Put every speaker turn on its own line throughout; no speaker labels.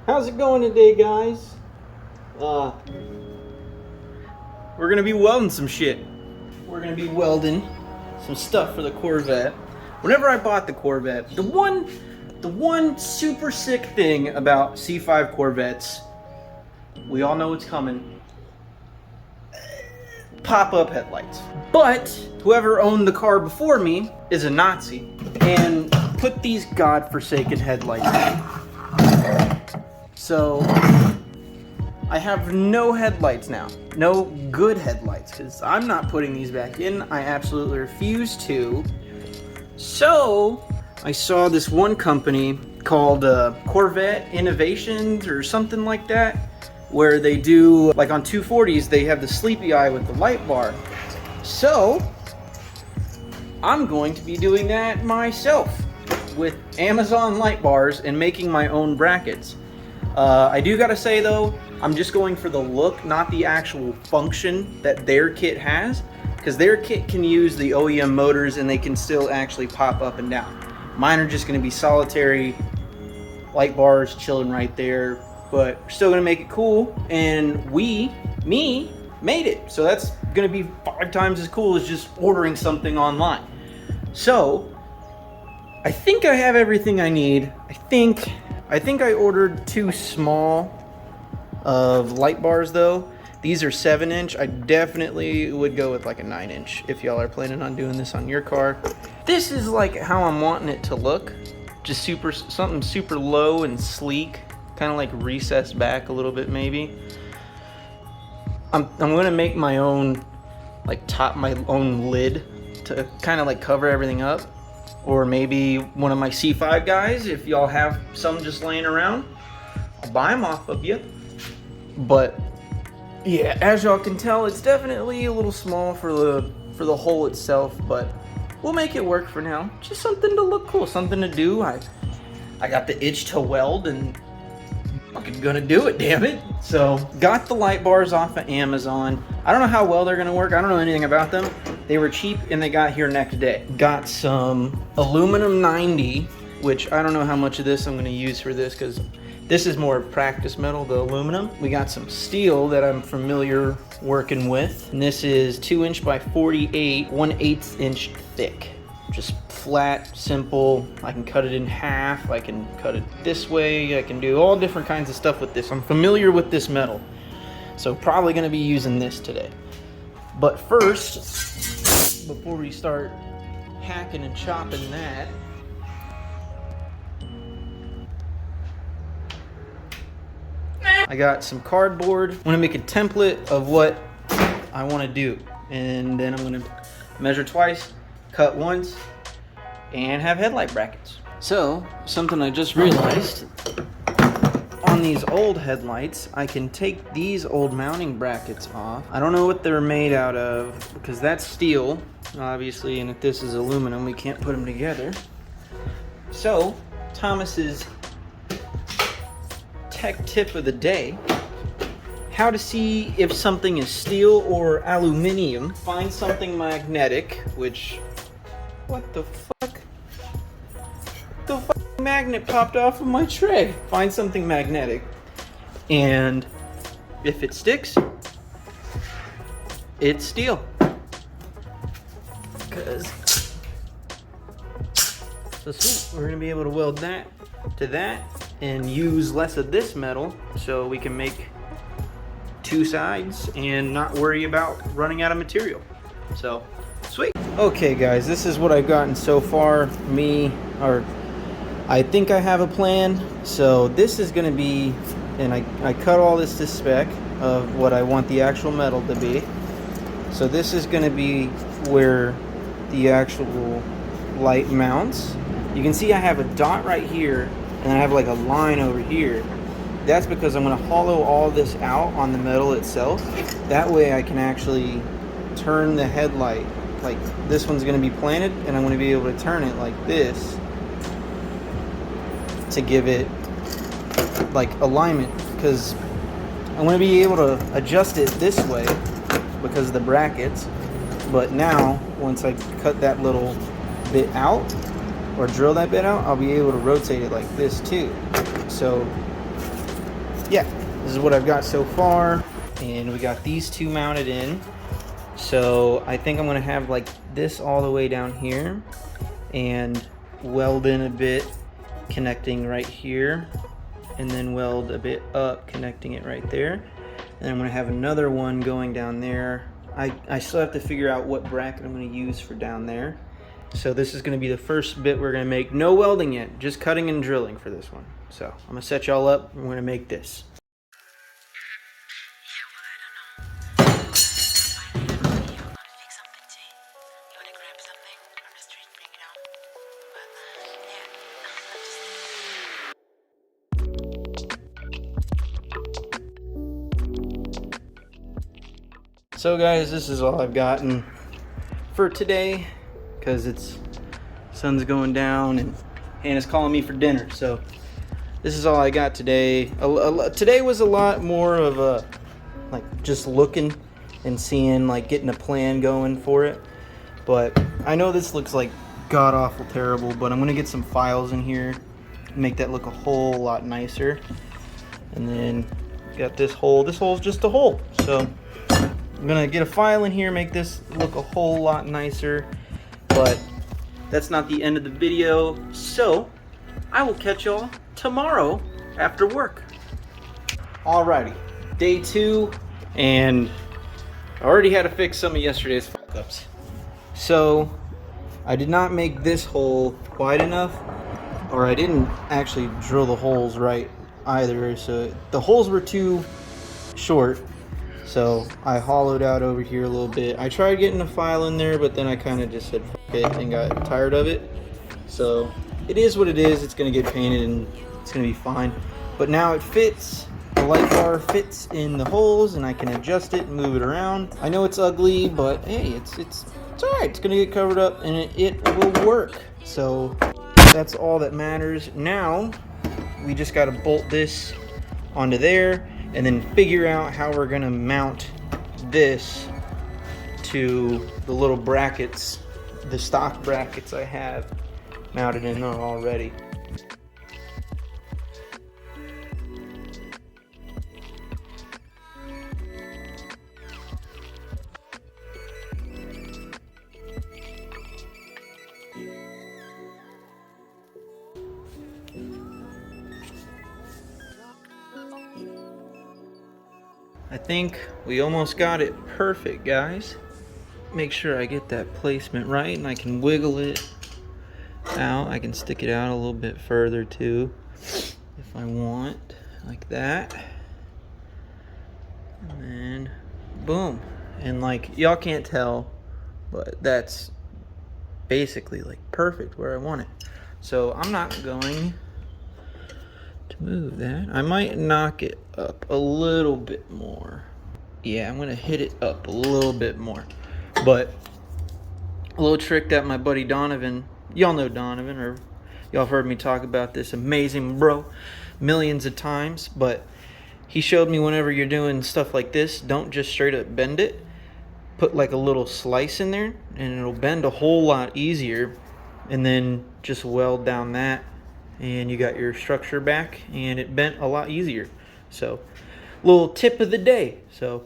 How's it going today, guys? We're gonna be welding some shit. We're gonna be welding some stuff for the Corvette. Whenever I bought the Corvette, the one super sick thing about C5 Corvettes, we all know it's coming, pop-up headlights. But whoever owned the car before me is a Nazi and put these godforsaken headlights in. So I have no headlights now, no good headlights, because I'm not putting these back in. I absolutely refuse to. So I saw this one company called Corvette Innovations or something like that, where they do, like on 240s, they have the sleepy eye with the light bar. So I'm going to be doing that myself with Amazon light bars and making my own brackets. I do gotta say though, I'm just going for the look, not the actual function that their kit has, because their kit can use the OEM motors and they can still actually pop up and down. Mine are just gonna be solitary light bars chilling right there, but we're still gonna make it cool, and me, made it. So that's gonna be 5 times as cool as just ordering something online. So I think I have everything I need. I think I ordered 2 small of light bars though. These are 7-inch. I definitely would go with like a 9-inch if y'all are planning on doing this on your car. This is like how I'm wanting it to look. Just something super low and sleek, kind of like recessed back a little bit maybe. I'm gonna make my own my own lid to kind of like cover everything up. Or maybe one of my C5 guys, if y'all have some just laying around, I'll buy them off of you. But yeah, as y'all can tell, it's definitely a little small for the hole itself, but we'll make it work for now. Just something to look cool, something to do. I got the itch to weld and fucking gonna do it, damn it. So got the light bars off of Amazon. I don't know how well they're gonna work. I don't know anything about them. They were cheap and they got here next day. Got some aluminum 90, which I don't know how much of this I'm gonna use for this, because this is more practice metal, the aluminum. We got some steel that I'm familiar working with. And this is 2-inch by 48, 1/8 inch thick. Just flat, simple. I can cut it in half. I can cut it this way. I can do all different kinds of stuff with this. I'm familiar with this metal, so probably gonna be using this today. But first, before we start hacking and chopping that, I got some cardboard. I'm gonna make a template of what I wanna do. And then I'm gonna measure twice, cut once, and have headlight brackets. So, something I just realized, on these old headlights, I can take these old mounting brackets off. I don't know what they're made out of, because that's steel, obviously, and if this is aluminum, we can't put them together. So, Thomas's tech tip of the day: how to see if something is steel or aluminum. Find something magnetic, which, what the fuck? The fucking magnet popped off of my tray. Find something magnetic, and if it sticks, it's steel. So sweet, we're gonna be able to weld that to that and use less of this metal, so we can make 2 sides and not worry about running out of material. So sweet. Okay guys, this is what I've gotten so far. I think I have a plan. So this is gonna be, and I cut all this to spec of what I want the actual metal to be. So this is gonna be where the actual light mounts. You can see I have a dot right here, and I have like a line over here. That's because I'm gonna hollow all this out on the metal itself. That way I can actually turn the headlight. Like this one's gonna be planted, and I'm gonna be able to turn it like this to give it like alignment, because I'm gonna be able to adjust it this way because of the brackets. But now, once I cut that little bit out, or drill that bit out, I'll be able to rotate it like this too. So yeah, this is what I've got so far. And we got these two mounted in. So I think I'm gonna have like this all the way down here and weld in a bit connecting right here, and then weld a bit up connecting it right there. And I'm gonna have another one going down there. I still have to figure out what bracket I'm gonna use for down there. So this is gonna be the first bit we're gonna make. No welding yet, just cutting and drilling for this one. So I'm gonna set y'all up, we're gonna make this. So guys, this is all I've gotten for today because it's sun's going down and Hannah's calling me for dinner. So this is all I got today. Today was a lot more of a like just looking and seeing, like getting a plan going for it. But I know this looks like god awful terrible, but I'm gonna get some files in here, make that look a whole lot nicer. And then got this hole. This hole's just a hole. So I'm gonna get a file in here, make this look a whole lot nicer, but that's not the end of the video. So I will catch y'all tomorrow after work. Alrighty, day 2, and I already had to fix some of yesterday's fuck-ups. So I did not make this hole wide enough, or I didn't actually drill the holes right either. So the holes were too short. So I hollowed out over here a little bit. I tried getting a file in there, but then I kind of just said fuck it and got tired of it. So it is what it is. It's gonna get painted and it's gonna be fine. But now it fits. The light bar fits in the holes and I can adjust it and move it around. I know it's ugly, but hey, it's all right. It's gonna get covered up and it will work. So that's all that matters. Now we just gotta bolt this onto there and then figure out how we're gonna mount this to the little brackets, the stock brackets I have mounted in there already. I think we almost got it perfect, guys. Make sure I get that placement right and I can wiggle it out. I can stick it out a little bit further too if I want, like that. And then boom. And like y'all can't tell, but that's basically like perfect where I want it. So I'm not going to move that. I might knock it up a little bit more. Yeah, I'm gonna hit it up a little bit more. But a little trick that my buddy Donovan, y'all know Donovan, or y'all have heard me talk about this amazing bro millions of times, but he showed me whenever you're doing stuff like this, don't just straight up bend it. Put like a little slice in there and it'll bend a whole lot easier, and then just weld down that and you got your structure back and it bent a lot easier. So little tip of the day. So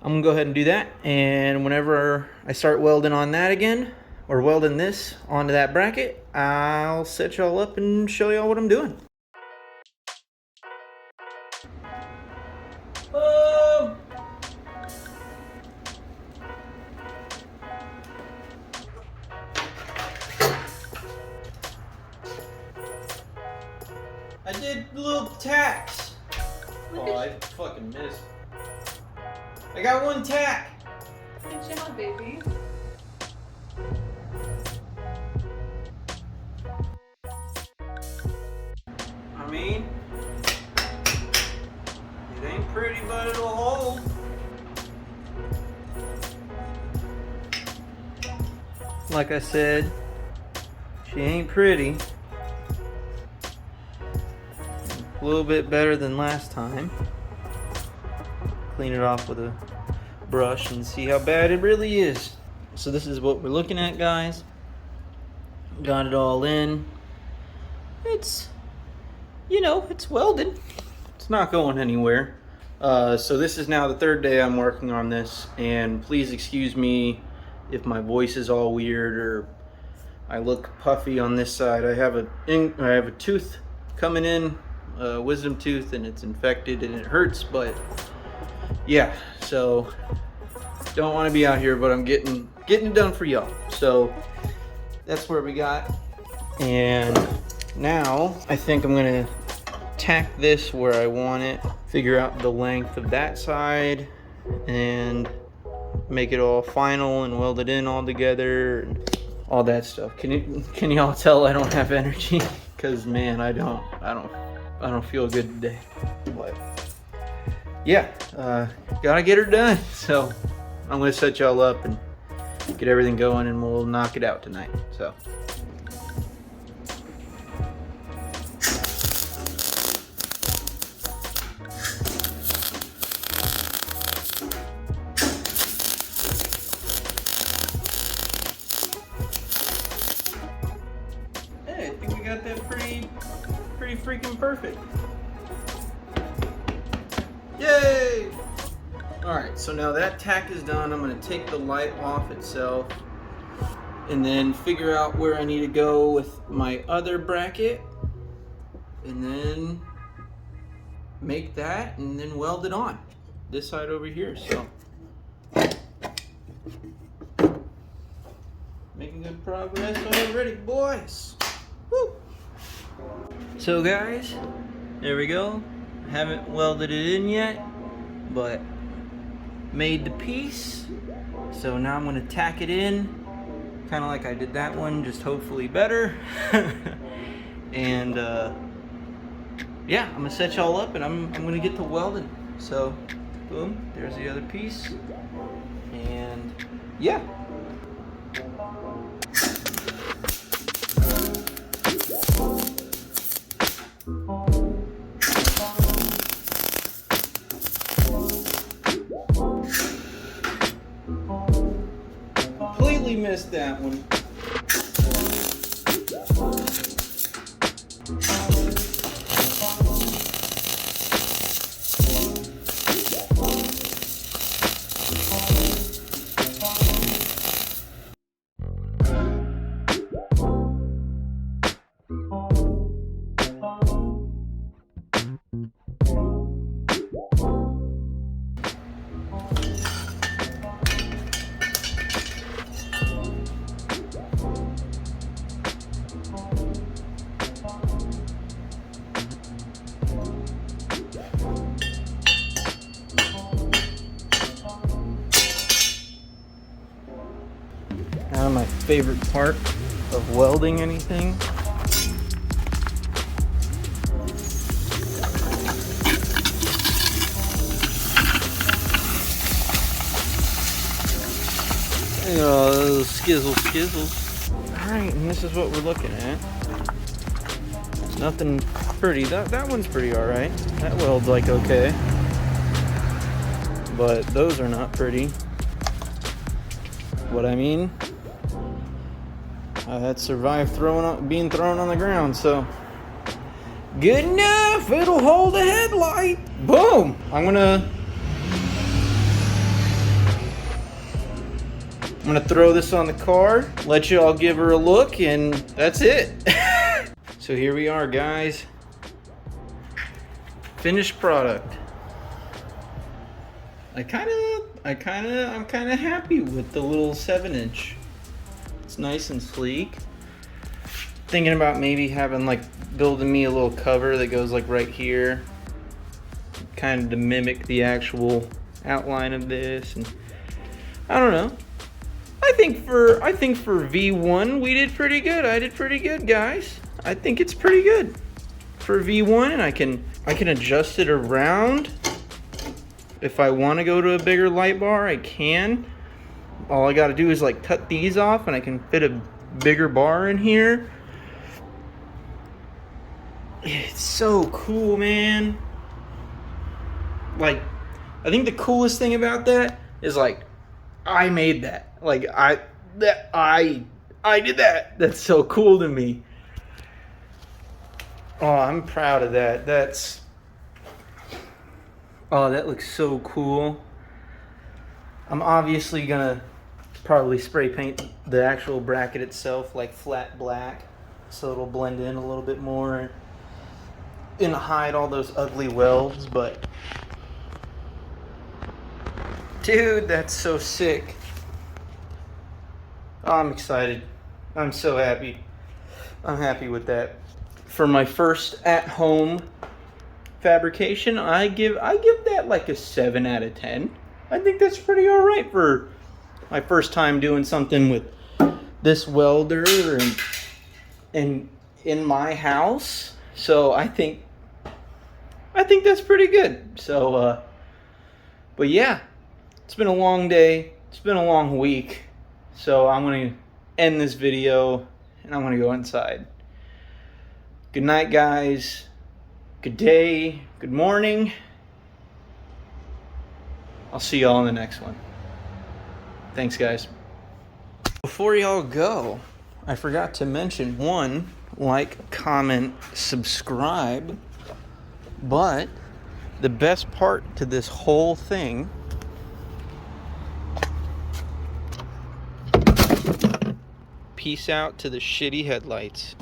I'm gonna go ahead and do that, and whenever I start welding on that again, or welding this onto that bracket, I'll set y'all up and show y'all what I'm doing. I did little tacks. Oh, I fucking missed. I got one tack.
Good job, baby.
I mean, it ain't pretty, but it'll hold. Like I said, she ain't pretty. A little bit better than last time. Clean it off with a brush and see how bad it really is. So this is what we're looking at, guys. Got it all in. It's, you know, it's welded. It's It's not going anywhere. So this is now the third day I'm working on this, and please excuse me if my voice is all weird or I look puffy on this side. I have a tooth coming in, a wisdom tooth, and it's infected and it hurts, but yeah, so don't want to be out here, but I'm getting it done for y'all. So that's where we got. And now I think I'm gonna tack this where I want it, figure out the length of that side, and make it all final and weld it in all together and all that stuff. Can y'all tell I don't have energy? Because man, I don't feel good today. But yeah, gotta get her done. So I'm gonna set y'all up and get everything going, and we'll knock it out tonight. So. I think we got that pretty freaking perfect. Yay! Alright, so now that tack is done, I'm going to take the light off itself and then figure out where I need to go with my other bracket, and then make that and then weld it on this side over here. So making good progress already, boys. Woo. So guys, there we go. Haven't welded it in yet, but made the piece. So now I'm gonna tack it in, kind of like I did that one, just hopefully better. And yeah, I'm gonna set y'all up, and I'm gonna get to welding. So boom, there's the other piece, and yeah. Completely missed that one. Now my favorite part of welding anything. Oh, those skizzles. Alright, and this is what we're looking at. Nothing pretty. That one's pretty alright. That welds like okay. But those are not pretty. What I mean, that survived being thrown on the ground, so good enough. It'll hold a headlight. Boom. I'm gonna throw this on the car, let y'all give her a look, and that's it. So here we are, guys. Finished product. I'm kind of happy with the little 7-inch. It's nice and sleek. Thinking about maybe having building me a little cover that goes right here, kind of to mimic the actual outline of this. And I don't know. I think for V1 we did pretty good. I did pretty good, guys. I think it's pretty good for V1, and I can adjust it around. If I want to go to a bigger light bar, I can. All I got to do is cut these off, and I can fit a bigger bar in here. It's so cool, man. I think the coolest thing about that is I made that. I did that. That's so cool to me. Oh, I'm proud of that. Oh, that looks so cool. I'm obviously gonna probably spray paint the actual bracket itself like flat black so it'll blend in a little bit more and hide all those ugly welds, but dude, that's so sick. Oh, I'm excited. I'm so happy. I'm happy with that. For my first at-home fabrication, I give that like a 7 out of 10. I think that's pretty all right for my first time doing something with this welder and in my house. So I think that's pretty good. So but yeah, it's been a long day. It's been a long week. So I'm going to end this video and I'm going to go inside. Good night, guys. Good day. Good morning. I'll see y'all in the next one. Thanks, guys. Before y'all go, I forgot to mention, one, like, comment, subscribe. But the best part to this whole thing, peace out to the shitty headlights.